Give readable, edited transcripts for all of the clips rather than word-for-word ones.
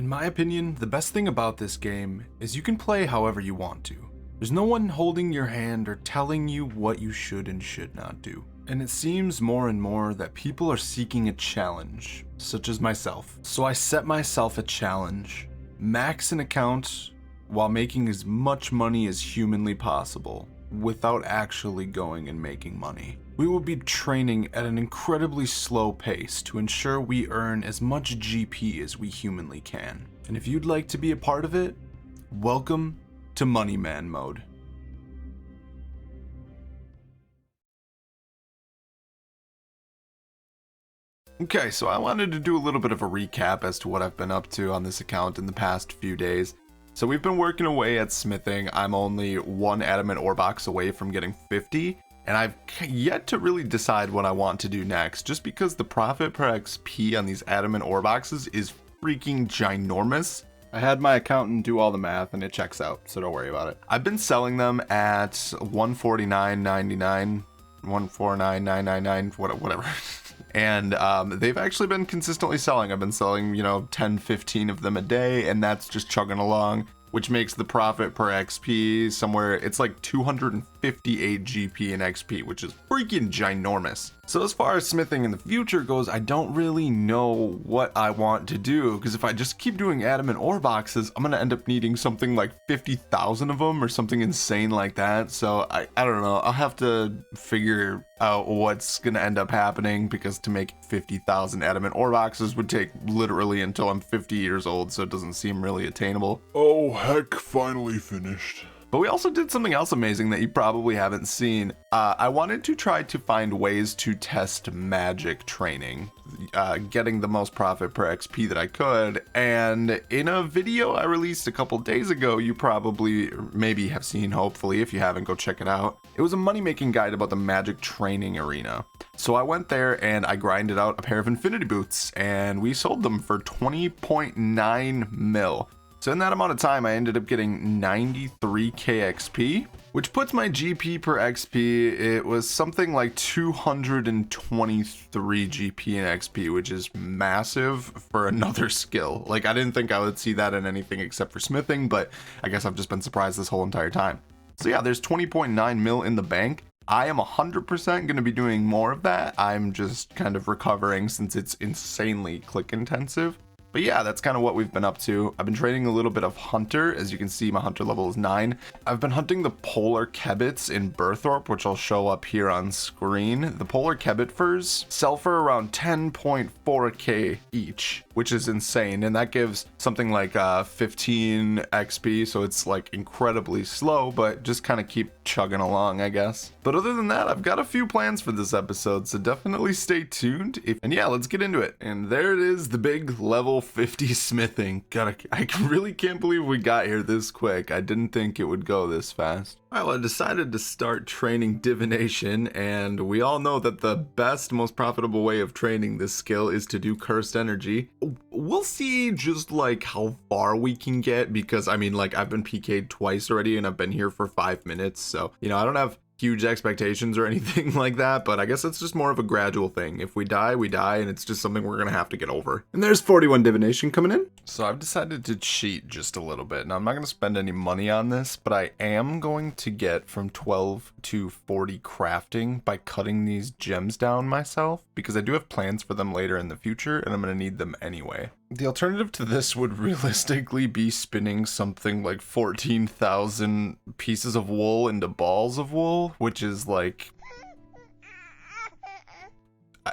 In my opinion, the best thing about this game is you can play however you want to. There's no one holding your hand or telling you what you should and should not do. And it seems more and more that people are seeking a challenge, such as myself. So I set myself a challenge: max an account while making as much money as humanly possible, without actually going and making money. We will be training at an incredibly slow pace to ensure we earn as much GP as we humanly can. And if you'd like to be a part of it, welcome to Money Man mode. Okay, so I wanted to do a little bit of a recap as to what I've been up to on this account in the past few days. So we've been working away at smithing. I'm only one adamant ore box away from getting 50, and I've yet to really decide what I want to do next, just because the profit per XP on these adamant ore boxes is freaking ginormous. I had my accountant do all the math and it checks out, so don't worry about it. I've been selling them at $149.99, $149.999, whatever. And they've actually been consistently selling. I've been selling, 10, 15 of them a day, and that's just chugging along, which makes the profit per XP somewhere, it's like 258 GP and XP, which is freaking ginormous. So as far as smithing in the future goes, I don't really know what I want to do, because if I just keep doing adamant ore boxes, I'm going to end up needing something like 50,000 of them or something insane like that. So I don't know. I'll have to figure out what's going to end up happening, because to make 50,000 adamant ore boxes would take literally until I'm 50 years old, so it doesn't seem really attainable. Oh heck, finally finished. But we also did something else amazing that you probably haven't seen. I wanted to try to find ways to test magic training, getting the most profit per XP that I could. And in a video I released a couple days ago, you probably maybe have seen, hopefully. If you haven't, go check it out. It was a money-making guide about the magic training arena. So I went there and I grinded out a pair of infinity boots, and we sold them for 20.9 mil. So in that amount of time, I ended up getting 93k XP, which puts my GP per XP, it was something like 223 GP and XP, which is massive for another skill. Like, I didn't think I would see that in anything except for smithing, but I guess I've just been surprised this whole entire time. So yeah, there's 20.9 mil in the bank. I am 100% going to be doing more of that. I'm just kind of recovering since it's insanely click intensive. But yeah, that's kind of what we've been up to. I've been training a little bit of Hunter. As you can see, my Hunter level is 9. I've been hunting the Polar Kebbits in Burthorpe, which will show up here on screen. The Polar Kebbit furs sell for around 10.4k each, which is insane. And that gives something like 15 XP, so it's like incredibly slow, but just kind of keep chugging along, I guess. But other than that, I've got a few plans for this episode, so definitely stay tuned. And yeah, let's get into it. And there it is, the big level 50 smithing. God, I really can't believe we got here this quick. I didn't think it would go this fast. Alright, well, I decided to start training Divination, and we all know that the best, most profitable way of training this skill is to do Cursed Energy. We'll see just like how far we can get, because I mean, like, I've been PK'd twice already and I've been here for 5 minutes, so I don't have huge expectations or anything like that, but I guess it's just more of a gradual thing. If we die, we die, and it's just something we're gonna have to get over. And there's 41 Divination coming in. So I've decided to cheat just a little bit. Now, I'm not gonna spend any money on this, but I am going to get from 12 to 40 crafting by cutting these gems down myself, because I do have plans for them later in the future, and I'm gonna need them anyway. The alternative to this would realistically be spinning something like 14,000 pieces of wool into balls of wool, which is like,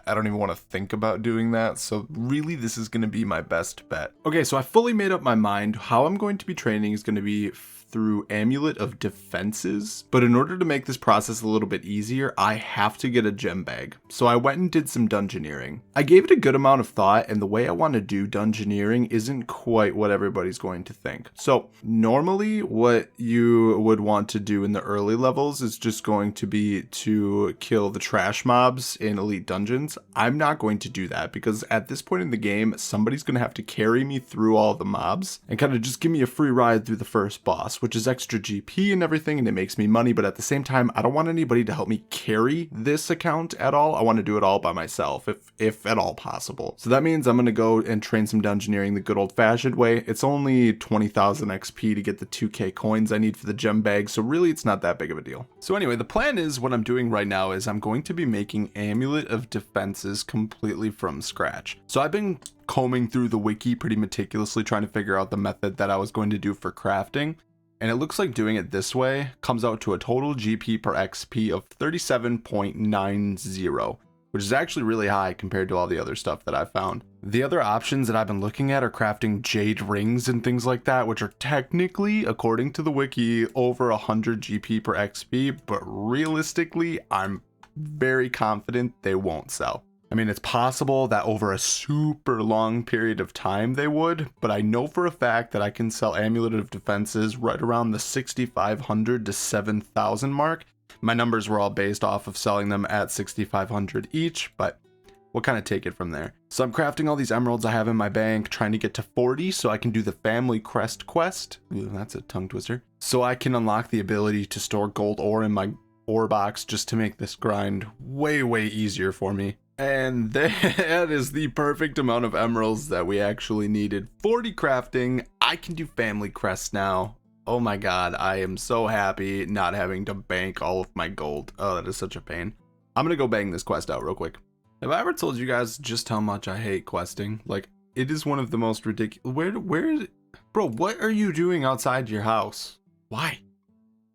I don't even want to think about doing that, so really this is going to be my best bet. Okay, so I fully made up my mind. How I'm going to be training is going to be through Amulet of Defenses, but in order to make this process a little bit easier, I have to get a gem bag. So I went and did some dungeoneering. I gave it a good amount of thought, and the way I want to do dungeoneering isn't quite what everybody's going to think. So normally what you would want to do in the early levels is just going to be to kill the trash mobs in elite dungeons. I'm not going to do that, because at this point in the game, somebody's going to have to carry me through all the mobs and kind of just give me a free ride through the first boss, hops, which is extra GP and everything, and it makes me money, but at the same time, I don't want anybody to help me carry this account at all. I want to do it all by myself, if at all possible. So that means I'm going to go and train some dungeoneering the good old-fashioned way. It's only 20,000 XP to get the 2k coins I need for the gem bag, so really it's not that big of a deal. So anyway, the plan is, what I'm doing right now is I'm going to be making Amulet of Defenses completely from scratch. So I've been combing through the wiki pretty meticulously, trying to figure out the method that I was going to do for crafting, and it looks like doing it this way comes out to a total GP per XP of 37.90, which is actually really high compared to all the other stuff that I've found. The other options that I've been looking at are crafting jade rings and things like that, which are technically, according to the wiki, over 100 GP per XP, but realistically, I'm very confident they won't sell. I mean, it's possible that over a super long period of time they would, but I know for a fact that I can sell Amulet of Defenses right around the 6,500 to 7,000 mark. My numbers were all based off of selling them at 6,500 each, but we'll kind of take it from there. So I'm crafting all these emeralds I have in my bank, trying to get to 40 so I can do the family crest quest. Ooh, that's a tongue twister. So I can unlock the ability to store gold ore in my ore box just to make this grind way, way easier for me. And that is the perfect amount of emeralds that we actually needed. 40 crafting. I can do family crest now. Oh my god, I am so happy not having to bank all of my gold. Oh, that is such a pain. I'm gonna go bang this quest out real quick. Have I ever told you guys just how much I hate questing? Like, it is one of the most ridiculous. Bro, what are you doing outside your house? Why?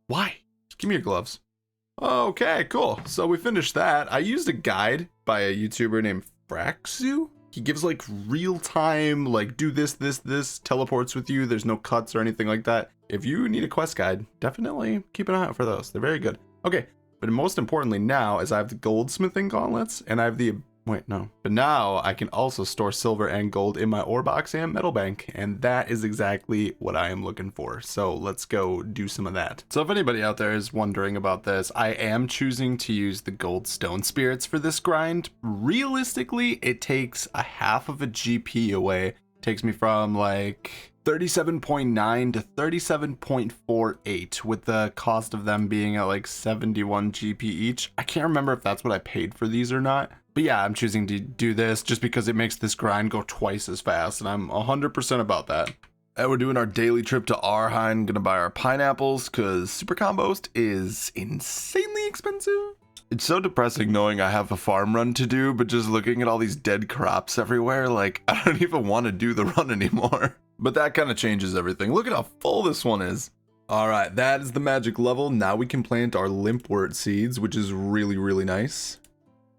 Just give me your gloves. Okay, cool. So we finished that. I used a guide by a YouTuber named Fraqsu. He gives like real time, like do this, teleports with you. There's no cuts or anything like that. If you need a quest guide, definitely keep an eye out for those. They're very good. Okay, but most importantly now is I have the goldsmithing gauntlets and I have the, but now I can also store silver and gold in my ore box and metal bank, and that is exactly what I am looking for. So let's go do some of that. So if anybody out there is wondering about this, I am choosing to use the gold stone spirits for this grind. Realistically, it takes a half of a GP away. It takes me from like 37.9 to 37.48, with the cost of them being at like 71 GP each. I can't remember if that's what I paid for these or not. But yeah, I'm choosing to do this just because it makes this grind go twice as fast, and I'm 100% about that. And we're doing our daily trip to Arheim, gonna buy our pineapples, because Super Compost is insanely expensive. It's so depressing knowing I have a farm run to do, but just looking at all these dead crops everywhere, like, I don't even want to do the run anymore. But that kind of changes everything. Look at how full this one is. Alright, that is the magic level. Now we can plant our limpwort seeds, which is really, really nice.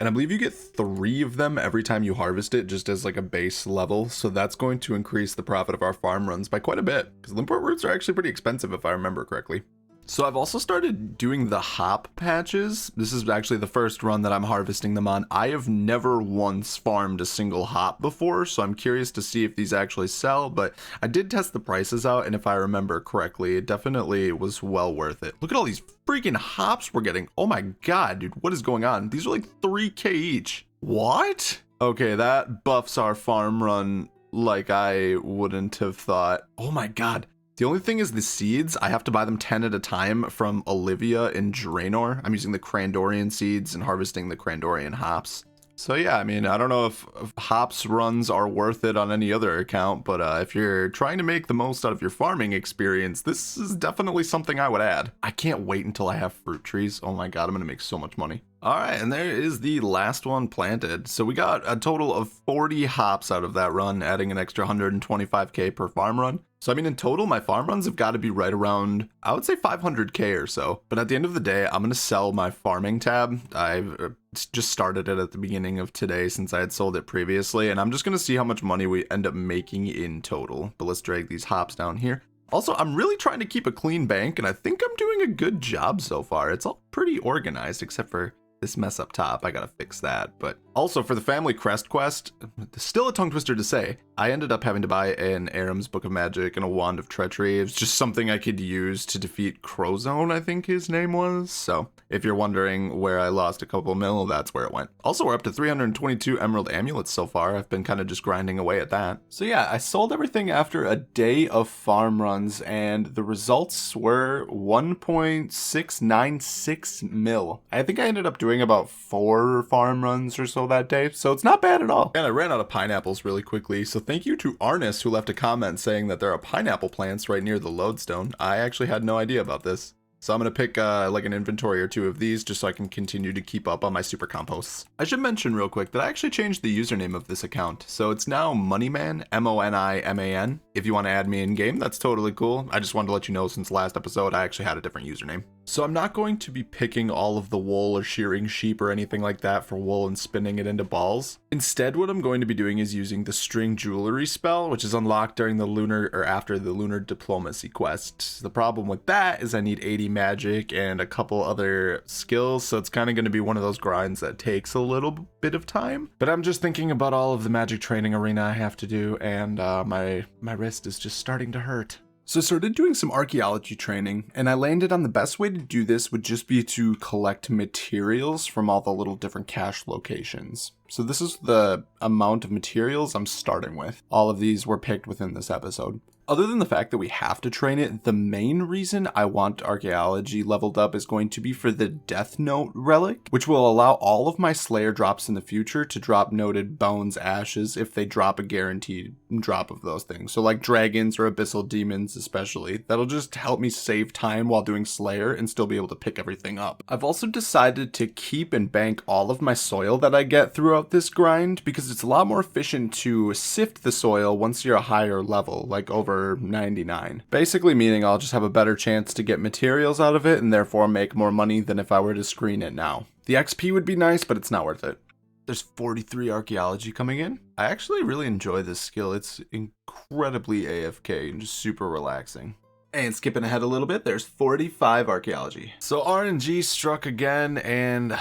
And I believe you get 3 of them every time you harvest it, just as like a base level. So that's going to increase the profit of our farm runs by quite a bit, because limpwort roots are actually pretty expensive if I remember correctly. So I've also started doing the hop patches. This is actually the first run that I'm harvesting them on. I have never once farmed a single hop before, so I'm curious to see if these actually sell, but I did test the prices out, and if I remember correctly, it definitely was well worth it. Look at all these freaking hops we're getting. Oh my god, dude, what is going on? These are like 3k each. What? Okay, that buffs our farm run like I wouldn't have thought. Oh my god. The only thing is the seeds, I have to buy them 10 at a time from Olivia in Draenor. I'm using the Crandorian seeds and harvesting the Crandorian hops. So yeah, I mean, I don't know if hops runs are worth it on any other account, but if you're trying to make the most out of your farming experience, this is definitely something I would add. I can't wait until I have fruit trees. Oh my god, I'm gonna make so much money. All right, and there is the last one planted. So we got a total of 40 hops out of that run, adding an extra 125k per farm run. So I mean, in total, my farm runs have got to be right around, I would say 500k or so. But at the end of the day, I'm going to sell my farming tab. I've just started it at the beginning of today since I had sold it previously. And I'm just going to see how much money we end up making in total. But let's drag these hops down here. Also, I'm really trying to keep a clean bank, and I think I'm doing a good job so far. It's all pretty organized, except for this mess up top. I gotta fix that. But also for the family crest quest, still a tongue twister to say, I ended up having to buy an Aram's Book of Magic and a Wand of Treachery. It was just something I could use to defeat Crozone, I think his name was. So if you're wondering where I lost a couple mil, that's where it went. Also, we're up to 322 Emerald Amulets so far. I've been kind of just grinding away at that. So yeah, I sold everything after a day of farm runs, and the results were 1.696 mil. I think I ended up doing about 4 farm runs or so that day, so it's not bad at all. And I ran out of pineapples really quickly, so thank you to Arnis who left a comment saying that there are pineapple plants right near the lodestone. I actually had no idea about this. So I'm going to pick like an inventory or 2 of these just so I can continue to keep up on my super composts. I should mention real quick that I actually changed the username of this account. So it's now Moneyman, MONIMAN. If you want to add me in game, that's totally cool. I just wanted to let you know since last episode I actually had a different username. So I'm not going to be picking all of the wool or shearing sheep or anything like that for wool and spinning it into balls. Instead, what I'm going to be doing is using the string jewelry spell, which is unlocked during the lunar or after the lunar diplomacy quest. The problem with that is I need 80 magic and a couple other skills, so it's kind of going to be one of those grinds that takes a little bit of time. But I'm just thinking about all of the magic training arena I have to do, and my wrist is just starting to hurt. So I started doing some archaeology training, and I landed on the best way to do this would just be to collect materials from all the little different cache locations. So this is the amount of materials I'm starting with. All of these were picked within this episode. Other than the fact that we have to train it, the main reason I want archaeology leveled up is going to be for the Death Note relic, which will allow all of my Slayer drops in the future to drop noted bones, ashes, if they drop a guaranteed drop of those things. So like dragons or abyssal demons especially. That'll just help me save time while doing Slayer and still be able to pick everything up. I've also decided to keep and bank all of my soil that I get throughout this grind because it's a lot more efficient to sift the soil once you're a higher level, like over 99. Basically meaning I'll just have a better chance to get materials out of it and therefore make more money than if I were to screen it now. The XP would be nice, but it's not worth it. There's 43 archaeology coming in. I actually really enjoy this skill. It's incredibly AFK and just super relaxing. And skipping ahead a little bit, there's 45 archaeology. So RNG struck again, and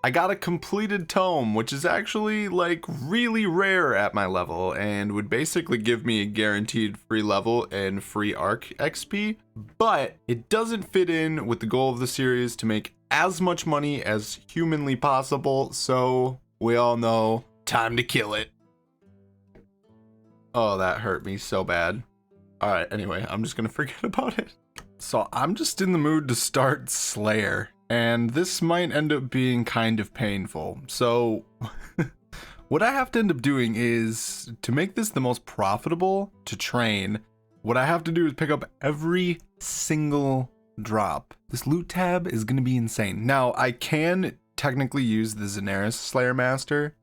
I got a completed tome, which is actually like really rare at my level and would basically give me a guaranteed free level and free arc XP, but it doesn't fit in with the goal of the series to make as much money as humanly possible, so we all know, time to kill it. Oh, that hurt me so bad. Alright, anyway, I'm just gonna forget about it. So I'm just in the mood to start Slayer, and this might end up being kind of painful. So what I have to end up doing is, to make this the most profitable to train, what I have to do is pick up every single drop. This loot tab is going to be insane. Now, I can technically use the Xanaris Slayer Master.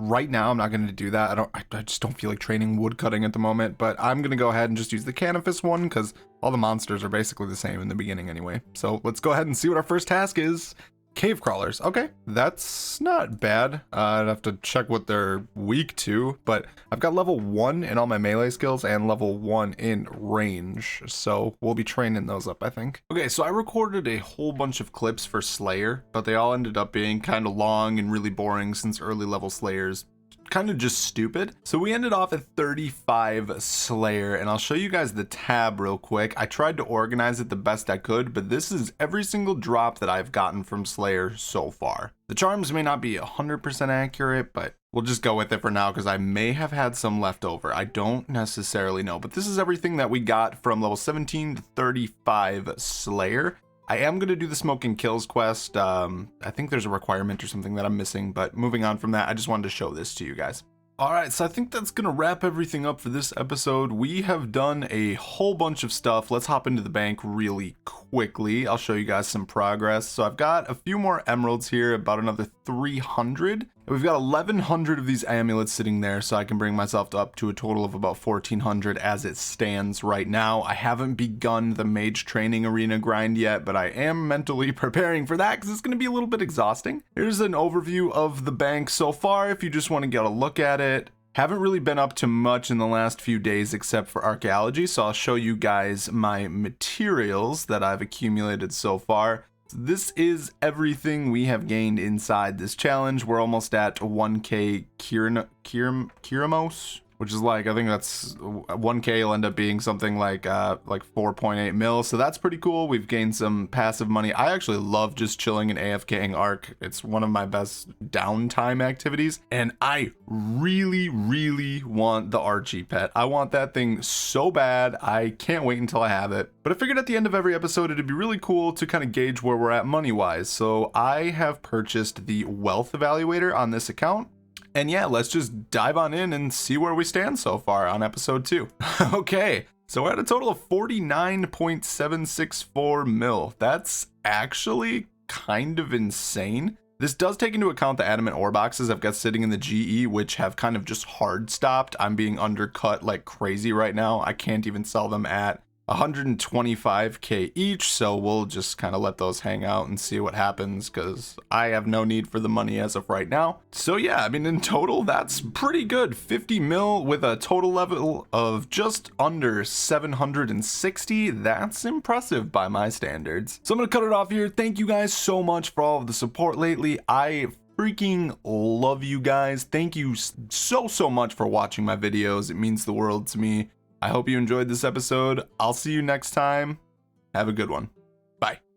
Right now, I'm not going to do that. I just don't feel like training woodcutting at the moment, but I'm going to go ahead and just use the Canifis one because all the monsters are basically the same in the beginning anyway. So let's go ahead and see what our first task is. Cave crawlers. Okay, that's not bad. I'd have to check what they're weak to, but I've got level 1 in all my melee skills and level 1 in range, so we'll be training those up, I think. Okay, so I recorded a whole bunch of clips for Slayer, but they all ended up being kind of long and really boring since early level Slayers kind of just stupid. So we ended off at 35 Slayer, and I'll show you guys the tab real quick. I tried to organize it the best I could, but this is every single drop that I've gotten from Slayer so far. The charms may not be 100% accurate, but we'll just go with it for now because I may have had some left over. I don't necessarily know, but this is everything that we got from level 17 to 35 Slayer. I am going to do the Smoke and Kills quest. I think there's a requirement or something that I'm missing, but moving on from that, I just wanted to show this to you guys. Alright, so I think that's going to wrap everything up for this episode. We have done a whole bunch of stuff. Let's hop into the bank really quickly. I'll show you guys some progress. So I've got a few more emeralds here, about another 300. And we've got 1,100 of these amulets sitting there, so I can bring myself up to a total of about 1,400 as it stands right now. I haven't begun the mage training arena grind yet, but I am mentally preparing for that because it's going to be a little bit exhausting. Here's an overview of the bank so far if you just want to get a look at it. Haven't really been up to much in the last few days except for archaeology, so I'll show you guys my materials that I've accumulated so far. This is everything we have gained inside this challenge. We're almost at 1k Kiramos, which is like, I think that's 1k will end up being something like 4.8 mil. So that's pretty cool. We've gained some passive money. I actually love just chilling and AFKing Ark. It's one of my best downtime activities. And I really, really want the Archie pet. I want that thing so bad. I can't wait until I have it. But I figured at the end of every episode, it'd be really cool to kind of gauge where we're at money-wise. So I have purchased the wealth evaluator on this account. And yeah, let's just dive on in and see where we stand so far on episode 2. Okay, so we're at a total of 49.764 mil. That's actually kind of insane. This does take into account the adamant ore boxes I've got sitting in the GE, which have kind of just hard stopped. I'm being undercut like crazy right now. I can't even sell them at 125k each, so we'll just kind of let those hang out and see what happens, because I have no need for the money as of right now. So yeah, I mean, in total, that's pretty good. 50 mil with a total level of just under 760. That's impressive by my standards. So I'm gonna cut it off here. Thank you guys so much for all of the support lately. I freaking love you guys. Thank you so much for watching my videos. It means the world to me. I hope you enjoyed this episode. I'll see you next time. Have a good one. Bye.